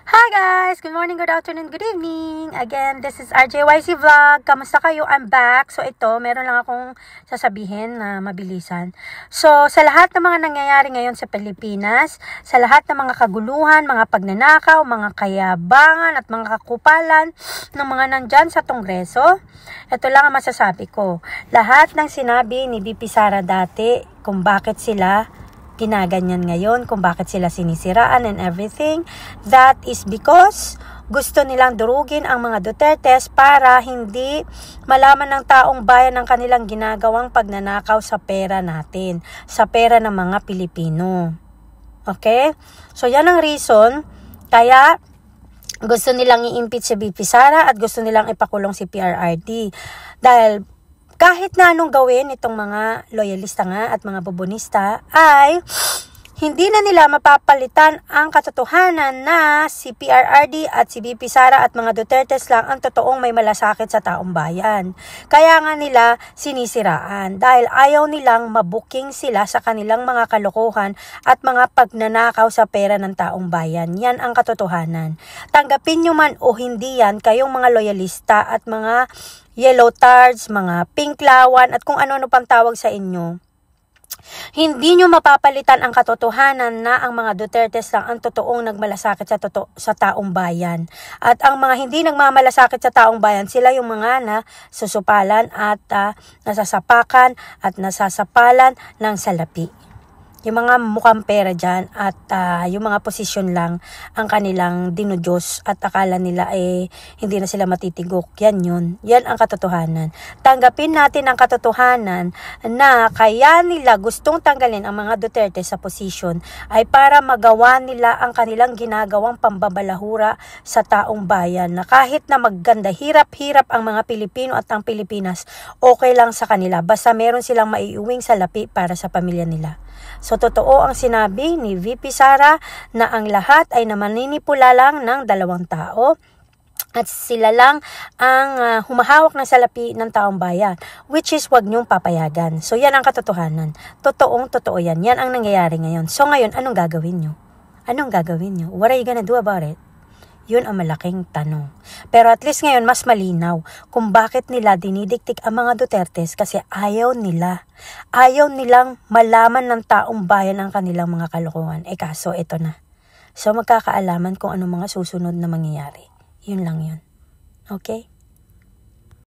Hi guys! Good morning, good afternoon, good evening! Again, this is RJYC Vlog. Kamusta kayo? I'm back. So ito, meron lang akong sasabihin na mabilisan. So, sa lahat ng mga nangyayari ngayon sa Pilipinas, sa lahat ng mga kaguluhan, mga pagnanakaw, mga kayabangan at mga kakupalan ng mga nandyan sa Kongreso, ito lang ang masasabi ko. Lahat ng sinabi ni VP Sara dati kung bakit sila ginaganyan ngayon, kung bakit sila sinisiraan and everything, that is because gusto nilang durugin ang mga Dutertes para hindi malaman ng taong bayan ang kanilang ginagawang pagnanakaw sa pera natin, sa pera ng mga Pilipino. Okay? So yan ang reason kaya gusto nilang i-impeach si VP Sara at gusto nilang ipakulong si PRRD. Dahil kahit na anong gawin itong mga loyalista nga at mga bubonista ay hindi na nila mapapalitan ang katotohanan na si PRRD at si VP Sara at mga Dutertes lang ang totoong may malasakit sa taong bayan. Kaya nga nila sinisiraan dahil ayaw nilang mabuking sila sa kanilang mga kalokohan at mga pagnanakaw sa pera ng taong bayan. Yan ang katotohanan. Tanggapin nyo man o hindi yan, kayong mga loyalista at mga yellow tards, mga pink lawan at kung ano-ano pang tawag sa inyo. Hindi nyo mapapalitan ang katotohanan na ang mga Dutertes lang ang totoong nagmalasakit sa taong bayan. At ang mga hindi nagmamalasakit sa taong bayan, sila yung mga na susupalan at nasasapakan at nasasapalan ng salapi. Yung mga mukhang pera dyan at yung mga posisyon lang ang kanilang dinudiyos at akala nila hindi na sila matitigok. Yan yun. Yan ang katotohanan. Tanggapin natin ang katotohanan na kaya nila gustong tanggalin ang mga Duterte sa posisyon ay para magawa nila ang kanilang ginagawang pambabalahura sa taong bayan na kahit na magganda hirap-hirap ang mga Pilipino at ang Pilipinas, okay lang sa kanila. Basta meron silang maiuwing salapi para sa pamilya nila. So, totoo ang sinabi ni VP Sara na ang lahat ay namaninipula lang ng dalawang tao at sila lang ang humahawak ng salapi ng taong bayan, which is wag niyong papayagan. So, yan ang katotohanan. Totoo yan. Yan ang nangyayari ngayon. So, ngayon, anong gagawin niyo? Anong gagawin niyo? What are you gonna do about it? Yun ang malaking tanong. Pero at least ngayon mas malinaw kung bakit nila dinidiktik ang mga Dutertes kasi ayaw nila. Ayaw nilang malaman ng taong bayan ang kanilang mga kalokohan. Kaso ito na. So magkakaalaman kung anong mga susunod na mangyayari. Yun lang yun. Okay?